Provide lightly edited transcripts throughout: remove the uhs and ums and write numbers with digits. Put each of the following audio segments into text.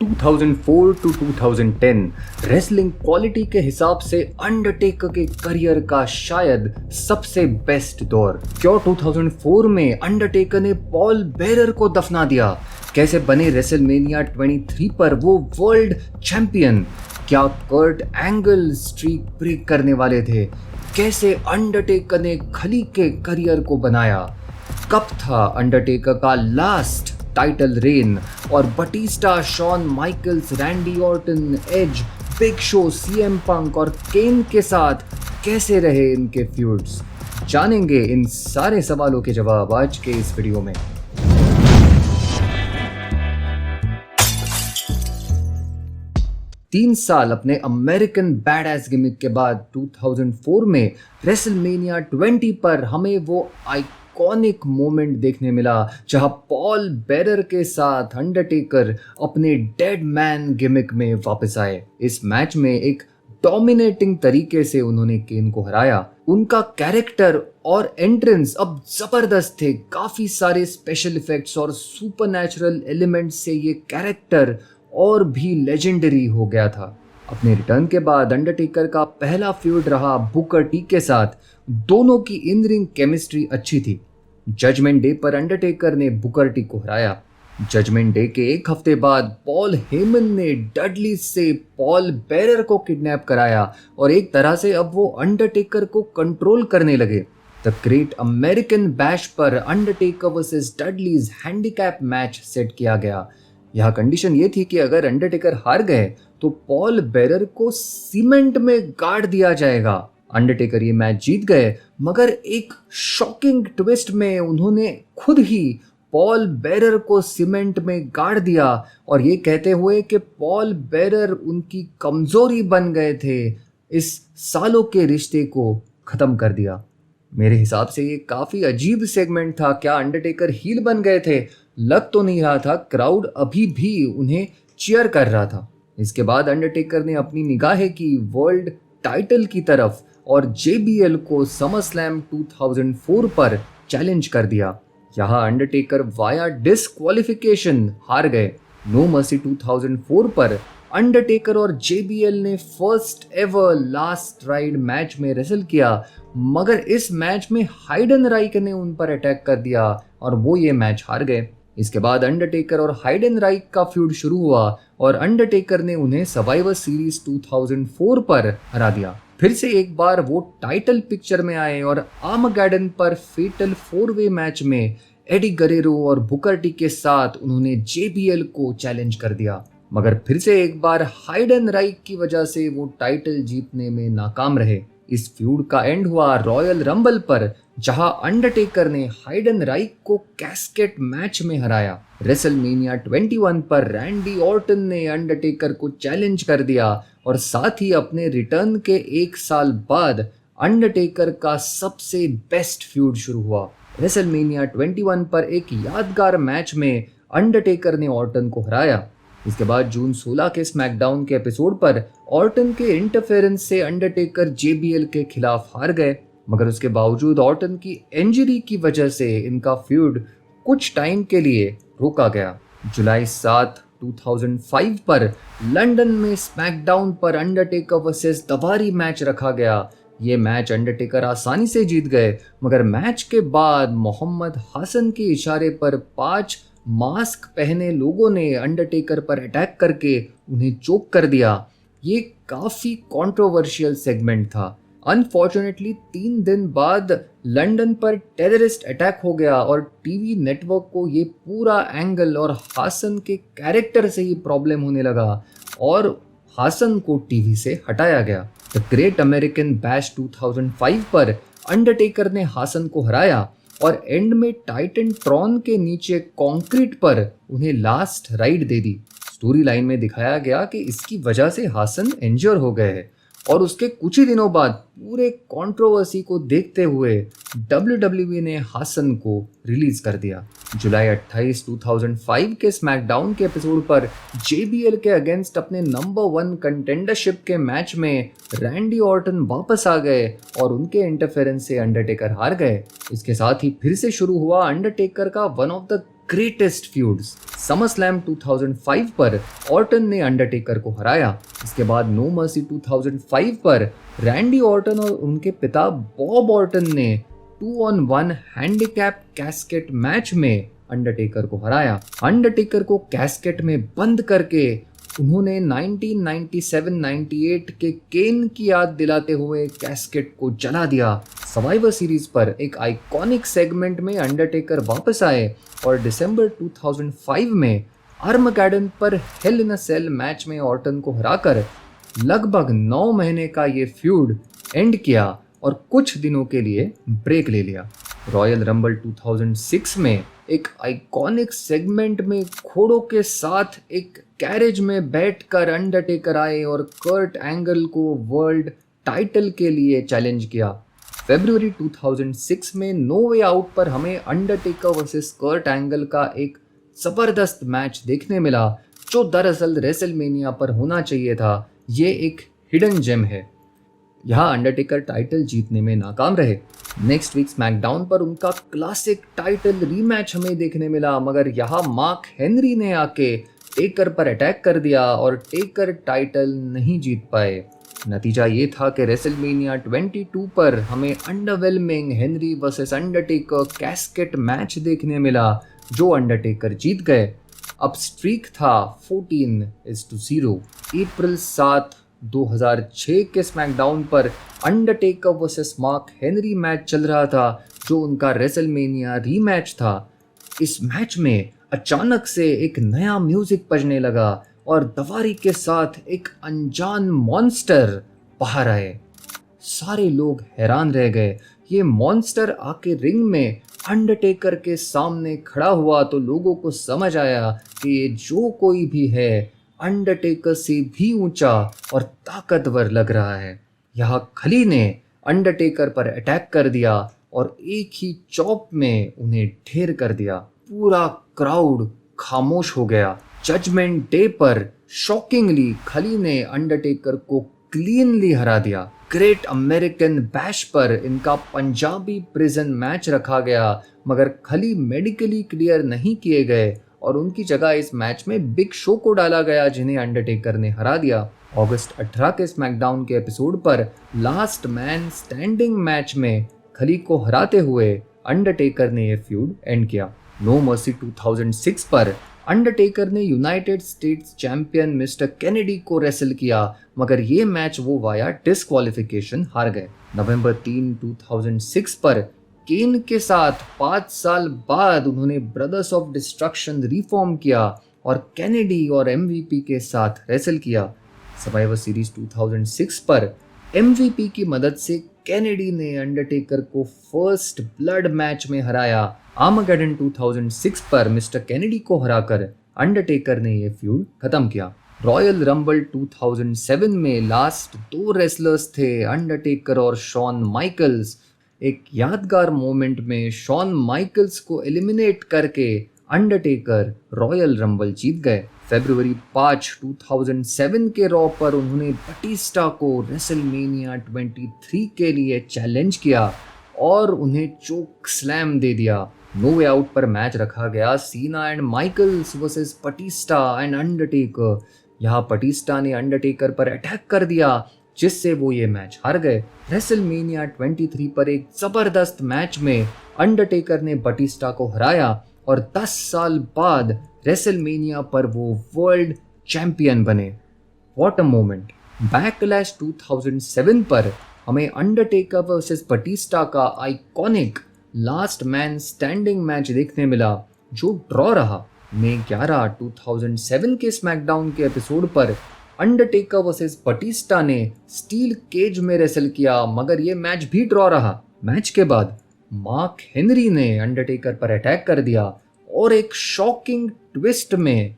2004 to 2010 wrestling quality के हिसाब से अंडरटेकर के करियर का शायद सबसे बेस्ट दौर। क्यों 2004 में अंडरटेकर ने पॉल बेरर को दफना दिया? कैसे बने रेसलमेनिया 23 पर वो वर्ल्ड चैंपियन? क्या कर्ट एंगल स्ट्रीक ब्रेक करने वाले थे? कैसे अंडरटेकर ने खली के करियर को बनाया? कब था अंडरटेकर का लास्ट टाइटल रेन? और Batista, Shawn Michaels, Randy Orton, Edge, Big Show, CM Punk और केन के साथ कैसे रहे इनके फ्यूड्स? जानेंगे इन सारे सवालों के जवाब आज के इस वीडियो में। तीन साल अपने अमेरिकन बैडएस गिमिक के बाद 2004 में रेसलमेनिया 20 पर हमें वो आइकॉनिक मोमेंट देखने मिला जहां पॉल बेरर के साथ अंडरटेकर अपने डेड मैन गिमिक में वापस आए। इस मैच में एक डोमिनेटिंग तरीके से उन्होंने केन को हराया। उनका कैरेक्टर और एंट्रेंस अब जबरदस्त थे। काफी सारे स्पेशल इफेक्ट्स और सुपरनैचुरल एलिमेंट्स से ये कैरेक्टर और भी लेजेंडरी हो गया था। अपने रिटर्न के बाद अंडरटेकर का पहला फ्यूड रहा बुकर टी के साथ। दोनों की इन रिंग केमिस्ट्री अच्छी थी। जजमेंट डे पर अंडरटेकर ने बुकर टी को हराया। जजमेंट डे के एक हफ्ते बाद पॉल हेमन ने डडली से पॉल बेरर को किडनैप कराया और एक तरह से अब वो अंडरटेकर को कंट्रोल करने लगे। द ग्रेट अमेरिकन बैश पर Undertaker versus Dudleys handicap match set किया गया। यह कंडीशन ये थी कि अगर अंडरटेकर हार गए तो पॉल बेरर को सीमेंट में गाड़ दिया जाएगा। अंडरटेकर ये मैच जीत गए, मगर एक शॉकिंग ट्विस्ट में उन्होंने खुद ही पॉल बेरर को सीमेंट में गाड़ दिया और ये कहते हुए कि पॉल बेरर उनकी कमजोरी बन गए थे, इस सालों के रिश्ते को खत्म कर दिया। मेरे हिसाब से ये काफी अजीब सेगमेंट था। क्या अंडरटेकर हील बन गए थे? लग तो नहीं रहा था। क्राउड अभी भी उन्हें चीयर कर रहा था। इसके बाद अंडरटेकर ने अपनी निगाहें की वर्ल्ड टाइटल की तरफ और JBL को समरस्लैम 2004 पर चैलेंज कर दिया। यहाँ अंडरटेकर वाया डिस्क्वालिफिकेशन हार गए। नो मर्सी 2004 पर अंडरटेकर और JBL ने first ever last ride match में रेसल किया, मगर इस मैच में हाइडन राइक ने उन पर अटैक कर दिया और वो ये मैच हार गए। इसके बाद अंडरटेकर और हाइडन राइक का फ्यूड शुरू हुआ और अंडरटेकर ने उन्हें सर्वाइवर सीरीज 2004 पर हरा दिया। फिर से एक बार वो टाइटल पिक्चर में आए और आर्मागेडन पर फेटल 4-वे मैच में एडी गरेरो और बुकर टी के साथ उन्होंने JBL को चैलेंज कर दिया। मगर फिर से एक बार हाइडन राइक की वजह से वो टाइटल जीतने में नाकाम रहे। इस फ्यूड का एंड हुआ रॉयल रंबल पर, जहां अंडरटेकर ने हाइडन राइक को कैस्केट मैच में हराया। रेसलमेनिया 21 पर रैंडी ऑर्टन ने अंडरटेकर को चैलेंज कर दिया और साथ ही अपने रिटर्न के एक साल बाद अंडरटेकर का सबसे बेस्ट फ्यूड शुरू हुआ। रेसलमेनिया 21 पर एक यादगार मैच में अंडरटेकर ने ऑर्टन को हराया। इसके बाद जून 16 के स्मैकडाउन के एपिसोड पर ऑर्टन के इंटरफेरेंस से अंडरटेकर JBL के खिलाफ हार गए, मगर उसके बावजूद ऑर्टन की इंजरी की वजह से इनका फ्यूड कुछ टाइम के लिए रोका गया। जुलाई 7, 2005 पर लंदन में स्मैकडाउन पर अंडरटेकर वर्सेस दवारी मैच रखा गया। ये मैच अंडरटेकर आसानी से जीत गए, मगर मैच के बाद मोहम्मद हसन के इशारे पर 5 मास्क पहने लोगों ने अंडरटेकर पर अटैक करके उन्हें चोक कर दिया। ये काफी कंट्रोवर्शियल सेगमेंट था। अनफॉर्चुनेटली 3 दिन बाद लंदन पर टेररिस्ट अटैक हो गया और टीवी नेटवर्क को ये पूरा एंगल और हासन के कैरेक्टर से ही प्रॉब्लम होने लगा और हासन को टीवी से हटाया गया। द ग्रेट अमेरिकन बैश 2005 पर अंडरटेकर ने हासन को हराया और एंड में टाइटन ट्रॉन के नीचे कंक्रीट पर उन्हें लास्ट राइड दे दी। स्टोरी लाइन में दिखाया गया कि इसकी वजह से हासन इंजर हो गए हैं और उसके कुछ ही दिनों बाद पूरे कंट्रोवर्सी को देखते हुए WWE ने हासन को रिलीज कर दिया। जुलाई 28, 2005 के स्मैकडाउन के एपिसोड पर JBL के अगेंस्ट अपने नंबर 1 कंटेंडरशिप के मैच में रैंडी ऑर्टन वापस आ गए और उनके इंटरफेरेंस से अंडरटेकर हार गए। इसके साथ ही फिर से शुरू हुआ अंडरटेकर का one of the greatest feuds. Summer slam 2005 पर ऑर्टन ने अंडरटेकर को हराया। इसके बाद नो मर्सी 2005 पर रैंडी ऑर्टन और उनके पिता बॉब ऑर्टन ने 2-on-1 हैंडीकैप कैस्केट मैच में अंडरटेकर को हराया। अंडरटेकर को कैस्केट में बंद करके उन्होंने 1997-98 के केन की याद दिलाते हुए कैस्केट को जला दिया। सर्वाइवर सीरीज पर एक आइकॉनिक सेगमेंट में अंडरटेकर वापस आए और दिसंबर 2005 में आर्मगेडन पर hello in a Cell match में ऑर्टन को हराकर लगभग 9 महीने का ये फ्यूड एंड किया और कुछ दिनों के लिए ब्रेक ले लिया। रॉयल रंबल 2006 में एक आइकॉनिक सेगमेंट में घोड़ों के साथ एक कैरेज में बैठकर अंडरटेकर आए और कर्ट एंगल को वर्ल्ड टाइटल के लिए चैलेंज किया। फरवरी 2006 में नो वे आउट पर हमें अंडरटेकर वर्सेस कर्ट एंगल का एक जबरदस्त मैच देखने मिला, जो दरअसल रेसलमेनिया पर होना चाहिए था। ये एक हिडन जेम है। यहाँ अंडरटेकर टाइटल जीतने में नाकाम रहे। नेक्स्ट वीक स्मैकडाउन पर उनका क्लासिक टाइटल रीमैच हमें देखने मिला, मगर यहाँ मार्क हेनरी ने आके टेकर पर अटैक कर दिया और टेकर टाइटल नहीं जीत पाए। नतीजा ये था कि रेसलमेनिया 22 पर हमें underwhelming Henry versus Undertaker casket match देखने मिला, जो अंडरटेकर जीत गए। अब स्ट्रीक था 14-0। अप्रैल 7, 2006 के स्मैकडाउन पर Undertaker versus mark Henry match चल रहा था, जो उनका रेसलमेनिया रीमैच था। इस मैच में अचानक से एक नया म्यूजिक बजने लगा और दवारी के साथ एक अनजान मॉन्स्टर बाहर आए। सारे लोग हैरान रह गए। ये मॉन्स्टर आके रिंग में अंडरटेकर के सामने खड़ा हुआ तो लोगों को समझ आया कि ये जो कोई भी है अंडरटेकर से भी ऊंचा और ताकतवर लग रहा है। यहाँ खली ने अंडरटेकर पर अटैक कर दिया और एक ही चॉप में उन्हें ढेर कर दिया। पूरा क्राउड खामोश हो गया। जजमेंट डे पर शॉकिंगली खली ने अंडरटेकर को क्लीनली हरा दिया। ग्रेट अमेरिकन बैश पर इनका पंजाबी प्रिजन मैच रखा गया, मगर खली मेडिकली क्लियर नहीं किए गए और उनकी जगह इस मैच में बिग शो को डाला गया, जिन्हें अंडरटेकर ने हरा दिया। अगस्त 18 के स्मैकडाउन के एपिसोड पर लास्ट मैन स्टैंडिंग मैच में खली को हराते हुए अंडरटेकर ने यह फ्यूड एंड किया। नो मर्सी 2006 पर अंडरटेकर ने United states champion mister Kennedy को रेसल किया, मगर ये मैच वो वाया डिस्क्वालिफिकेशन हार गए। नवंबर 3, 2006 पर केन के साथ 5 साल बाद उन्होंने ब्रदर्स ऑफ डिस्ट्रक्शन रिफॉर्म किया और केनेडी और एमवीपी के साथ रेसल किया। सर्वाइवर सीरीज 2006 पर एमवीपी की मदद से केनेडी ने अंडरटेकर को फर्स्ट ब्लड मैच में हराया। आर्मगेडन 2006 पर मिस्टर केनेडी को हराकर अंडरटेकर ने यह फ्यूड खत्म किया। रॉयल रंबल 2007 में लास्ट 2 रेसलर्स थे, अंडरटेकर और शॉन माइकल्स। एक यादगार मोमेंट में शॉन माइकल्स को एलिमिनेट करके अंडरटेकर रॉयल रंबल जीत गए। फरवरी 5, 2007 के रॉ पर उन्होंने बटिस्टा को रेसलमेनिया 23 के लिए चैलेंज किया और उन्हें चोक स्लैम दे दिया। नो वे आउट पर मैच रखा गया, Cena and Michaels versus Batista and Undertaker. यहाँ बटिस्टा ने अंडरटेकर पर अटैक कर दिया, जिससे वो ये मैच हार गए। रेसलमेनिया 23 पर एक जबरदस्त मैच में अंडरटेकर ने बटिस्टा को हराया और 10 साल बाद रेसलमेनिया पर वो वर्ल्ड चैंपियन बने। What a moment. बैकलैश 2007 पर हमें अंडरटेकर वर्सेस बटिस्टा का iconic last man standing match देखने मिला, जो ड्रॉ रहा। मई 11, 2007 के स्मैकडाउन के एपिसोड पर अंडरटेकर वर्सेस बटिस्टा ने स्टील केज में रेसल किया, मगर ये मैच भी ड्रॉ रहा। मैच के बाद मार्क हेनरी ने अंडरटेकर पर अटैक कर दिया और एक शॉकिंग ट्विस्ट में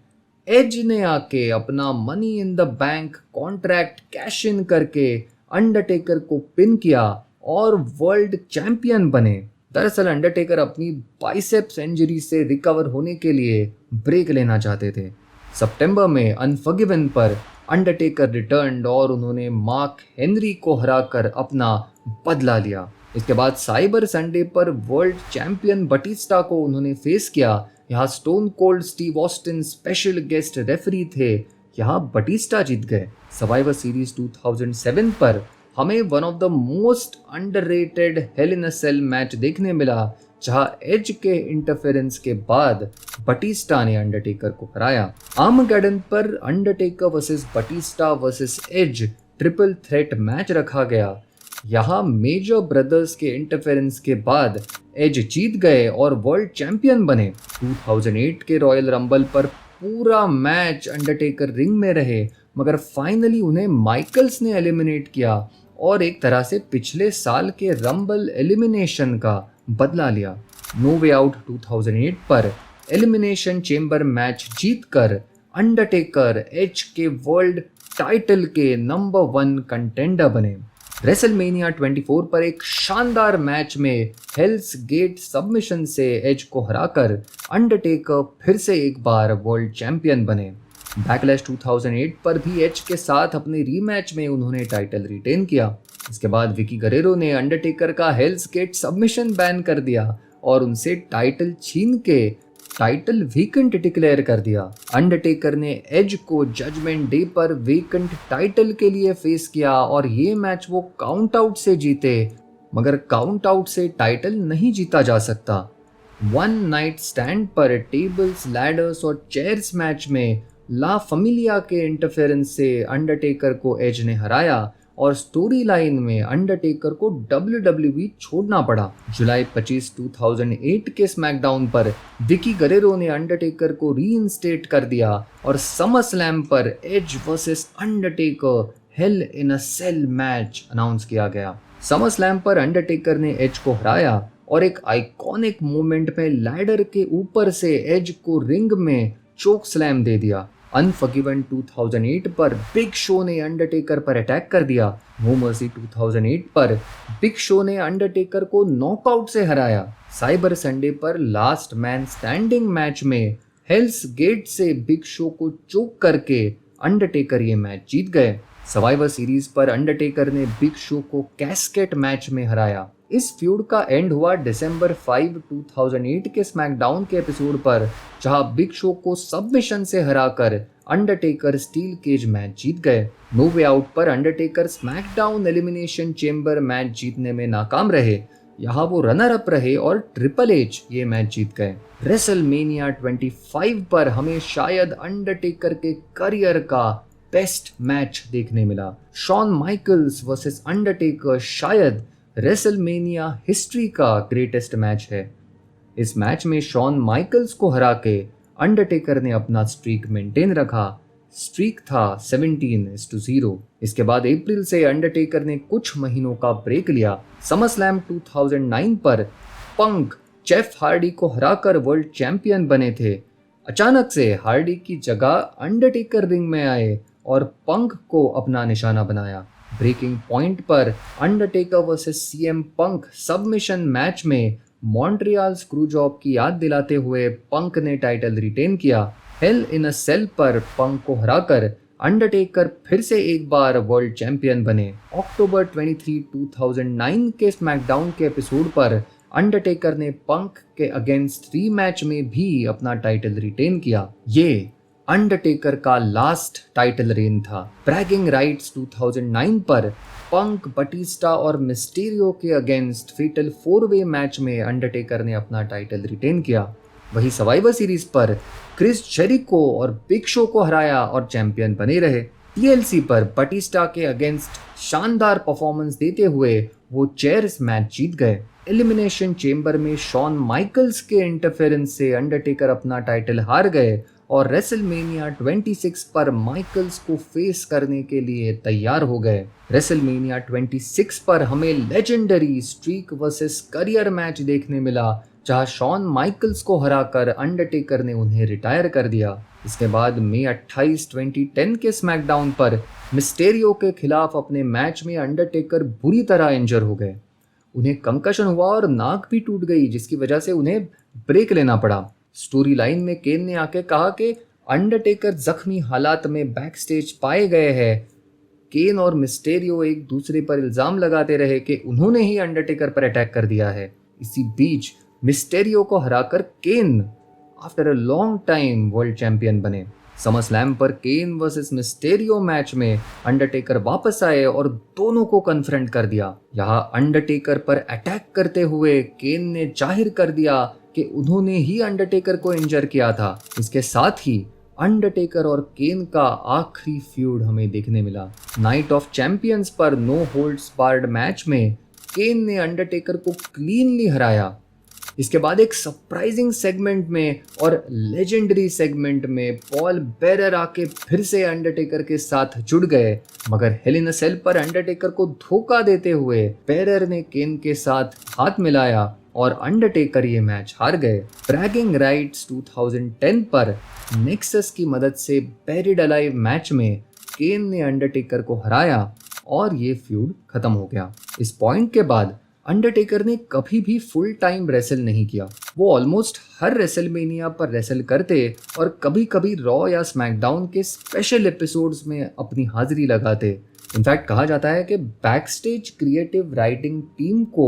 एज ने आके अपना money in the bank contract cash in करके अंडरटेकर को पिन किया और वर्ल्ड चैंपियन बने। दरअसल अंडरटेकर अपनी बाइसेप्स इंजरी से रिकवर होने के लिए ब्रेक लेना चाहते थे। सितंबर में अनफॉरगिवन पर अंडरटेकर रिटर्न्ड और उन्होंने मार्क हेनरी को हराकर अपना बदला लिया। इसके बाद साइबर संडे पर वर्ल्ड चैंपियन बटिस्टा को उन्होंने फेस किया। यहाँ stone cold Steve Austin special guest referee थे, यहाँ बटिस्टा जीत गए। सर्वाइवर सीरीज 2007 पर हमें one of the most underrated Hell in a Cell match देखने मिला, जहां एज के इंटरफेरेंस के बाद बटिस्टा ने अंडरटेकर को हराया। आर्मगेडन पर Undertaker versus Batista versus Edge triple threat match रखा गया। यहाँ मेजर ब्रदर्स के इंटरफेरेंस के बाद एज जीत गए और वर्ल्ड चैंपियन बने। 2008 के रॉयल रंबल पर पूरा मैच अंडरटेकर रिंग में रहे, मगर फाइनली उन्हें माइकल्स ने एलिमिनेट किया और एक तरह से पिछले साल के रंबल एलिमिनेशन का बदला लिया। नो वे आउट 2008 पर एलिमिनेशन चेंबर मैच जीतकर अंडरटेकर एज के वर्ल्ड टाइटल के नंबर 1 कंटेंडर बने। रेसलमेनिया 24 पर एक शानदार मैच में हेल्स गेट सबमिशन से एज को हराकर अंडरटेकर फिर से एक बार वर्ल्ड चैंपियन बने। बैकलैश 2008 पर भी एज के साथ अपने रीमैच में उन्होंने टाइटल रिटेन किया। इसके बाद विकी गरेरो ने अंडरटेकर का हेल्स गेट सबमिशन बैन कर दिया और उनसे टाइटल छीन के टाइटल वेकेंट डिक्लेयर कर दिया। अंडरटेकर ने एज को जजमेंट डे पर वेकेंट टाइटल के लिए फेस किया और ये मैच वो काउंट आउट से जीते, मगर काउंट आउट से टाइटल नहीं जीता जा सकता। वन नाइट स्टैंड पर टेबल्स, लैडर्स और चेयर्स मैच में ला फैमिलिया के इंटरफेरेंस से अंडरटेकर को एज ने हराया और स्टोरी लाइन में अंडरटेकर को WWE छोड़ना पड़ा। जुलाई 25, 2008 के स्मैकडाउन पर विकी गरेरो ने अंडरटेकर को रीइंस्टेट कर दिया और समर स्लैम पर as versus Undertaker hello in a Cell match announce किया गया। समर स्लैम पर अंडरटेकर ने एज को हराया और एक आइकॉनिक मोमेंट में लैडर के ऊपर से एज को रिंग में चोक स्लैम दे दिया। अनफॉरगिवन 2008 पर बिग शो ने अंडरटेकर पर अटैक कर दिया। नो मर्सी 2008 पर बिग शो ने अंडरटेकर को नॉकआउट से हराया। साइबर संडे पर लास्ट मैन स्टैंडिंग मैच में हेल्स गेट से बिग शो को चोक करके अंडरटेकर ये मैच जीत गए। सर्वाइवर सीरीज पर अंडरटेकर ने बिग शो को कैस्केट मैच में हराया। इस फ्यूड का एंड हुआ दिसंबर 5, 2008 के स्मैकडाउन के एपिसोड पर, जहां बिग शो को सबमिशन से हराकर अंडरटेकर स्टील केज मैच जीत गए। नो वे आउट पर Undertaker SmackDown elimination chamber match जीतने में नाकाम रहे। यहाँ वो रनर अप रहे और ट्रिपल एच ये मैच जीत गए। रेसलमेनिया 25 पर हमें शायद अंडरटेकर के करियर का बेस्ट मैच देखने मिला। शॉन माइकल्स वर्सेस अंडरटेकर शायद रेसलमेनिया हिस्ट्री का ग्रेटेस्ट मैच है। इस मैच में शॉन माइकल्स को हरा के अंडरटेकर ने अपना स्ट्रीक मेंटेन रखा। स्ट्रीक था 17-0। इसके बाद अप्रैल से अंडरटेकर ने कुछ महीनों का ब्रेक लिया। समर स्लैम 2009 पर पंक जेफ हार्डी को हराकर वर्ल्ड चैंपियन बने थे। अचानक से हार्डी की जगह अंडरटेकर रिंग में आए और पंक को अपना निशाना बनाया। ब्रेकिंग पॉइंट पर Undertaker versus CM Punk submission match में मॉन्ट्रियल स्क्रूजॉब की याद दिलाते हुए पंक ने टाइटल रिटेन किया। हेल इन अ सेल पर पंक को हराकर अंडरटेकर फिर से एक बार वर्ल्ड चैंपियन बने। अक्टूबर 23, 2009 के स्मैकडाउन के एपिसोड पर अंडरटेकर ने पंक के अगेंस्ट रीमैच में भी अपना टाइटल रिटेन किया। ये अंडरटेकर का लास्ट टाइटल रेन था। ब्रैगिंग राइट्स 2009 पर पंक, बटिस्टा और मिस्टीरियो के अगेंस्ट फेटल 4-वे मैच में अंडरटेकर ने अपना टाइटल रिटेन किया। वही सर्वाइवर सीरीज पर क्रिस जेरिको और बिग शो को हराया और चैंपियन बने रहे। TLC पर बटिस्टा के अगेंस्ट शानदार परफॉर्मेंस देते हुए वो चेयर्स मैच जीत गए। एलिमिनेशन चेंबर में शॉन माइकल्स के इंटरफेरेंस से अंडरटेकर अपना टाइटल हार गए और रेसलमेनिया 26 पर माइकल्स को फेस करने के लिए तैयार हो गए। रेसलमेनिया 26 पर हमें legendary streak versus career match देखने मिला, जहां शॉन माइकल्स को हराकर अंडरटेकर ने उन्हें रिटायर कर दिया। इसके बाद मई 28, 2010 के स्मैकडाउन पर मिस्टेरियो के खिलाफ अपने मैच में अंडरटेकर बुरी तरह इंजर हो गए। उन्हें कंकशन हुआ और नाक भी टूट गई, जिसकी वजह से उन्हें ब्रेक लेना पड़ा। स्टोरी लाइन में केन ने आके कहा कि अंडरटेकर जख्मी हालात में बैक स्टेज पाए गए हैं। केन और मिस्टेरियो एक दूसरे पर इल्जाम लगाते रहे कि उन्होंने ही अंडरटेकर पर अटैक कर दिया है। इसी बीच मिस्टेरियो को हराकर Kane after a long time world champion बने। समर स्लैम पर केन वर्सेस मिस्टेरियो मैच में अंडरटेकर वापस आए और दोनों को कन्फ्रंट कर दिया। यहाँ अंडरटेकर पर अटैक करते हुए केन ने जाहिर कर दिया कि उन्होंने ही अंडरटेकर को इंजर किया था। इसके साथ ही अंडरटेकर और केन का आखिरी फ्यूड हमें देखने मिला। नाइट ऑफ चैंपियंस पर नो होल्ड्स बार्ड मैच में केन ने अंडरटेकर को क्लीनली हराया। इसके बाद एक सरप्राइजिंग सेगमेंट में और लेजेंडरी सेगमेंट में पॉल बेरर आके फिर से अंडरटेकर के साथ जुड़ गए, मगर हेल इन अ सेल पर अंडरटेकर को धोखा देते हुए बेरर ने केन के साथ हाथ मिलाया और अंडरटेकर ये मैच हार गए। ब्रैगिंग राइट्स 2010 पर नेक्सस की मदद से बेरिड अलाइव मैच में केन ने अंडरटेकर को हराया और ये फ्यूड खत्म हो गया। इस पॉइंट के बाद अंडरटेकर ने कभी भी फुल टाइम रेसल नहीं किया। वो ऑलमोस्ट हर रेसलमेनिया पर रेसल करते और कभी कभी रॉ या स्मैकडाउन के स्पेशल एपिसोड्स में अपनी हाजिरी लगाते। इनफैक्ट कहा जाता है कि बैकस्टेज क्रिएटिव राइटिंग टीम को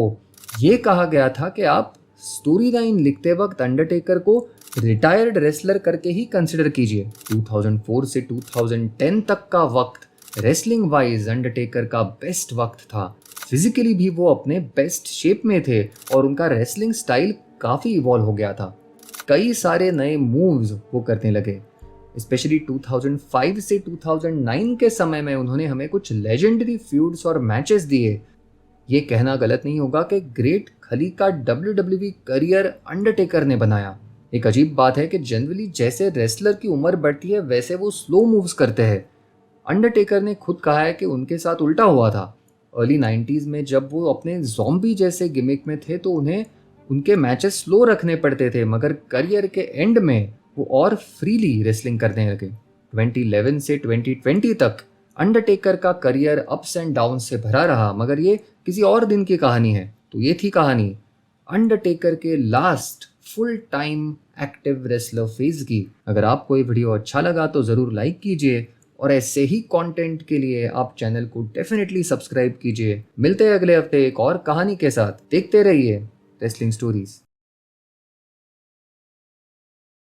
ये कहा गया था कि आप स्टोरी लाइन लिखते वक्त अंडरटेकर को रिटायर्ड रेसलर करके ही कंसिडर कीजिए। 2004 से 2010 तक का वक्त रेसलिंग वाइज अंडरटेकर का बेस्ट वक्त था। फिजिकली भी वो अपने बेस्ट शेप में थे और उनका रेसलिंग स्टाइल काफ़ी इवॉल्व हो गया था। कई सारे नए मूव्स वो करने लगे। स्पेशली 2005 से 2009 के समय में उन्होंने हमें कुछ लेजेंडरी फ्यूड्स और मैचेस दिए। ये कहना गलत नहीं होगा कि ग्रेट खली का WWE करियर अंडरटेकर ने बनाया। एक अजीब बात है कि जनरली जैसे रेसलर की उम्र बढ़ती है वैसे वो स्लो मूव्स करते हैं। अंडरटेकर ने खुद कहा है कि उनके साथ उल्टा हुआ था। अर्ली 90s में जब वो अपने ज़ॉम्बी जैसे गिमिक में थे तो उन्हें उनके मैचेस स्लो रखने पड़ते थे, मगर करियर के एंड में वो और फ्रीली रेसलिंग करने लगे। 2011 से 2020 तक अंडरटेकर का करियर अप्स एंड डाउन से भरा रहा, मगर ये किसी और दिन की कहानी है। तो ये थी कहानी अंडरटेकर के last full time active wrestler phase की। अगर आपको ये वीडियो अच्छा लगा तो ज़रूर लाइक कीजिए और ऐसे ही कंटेंट के लिए आप चैनल को डेफिनेटली सब्सक्राइब कीजिए। मिलते हैं अगले हफ्ते एक और कहानी के साथ। देखते रहिए रेसलिंग स्टोरीज।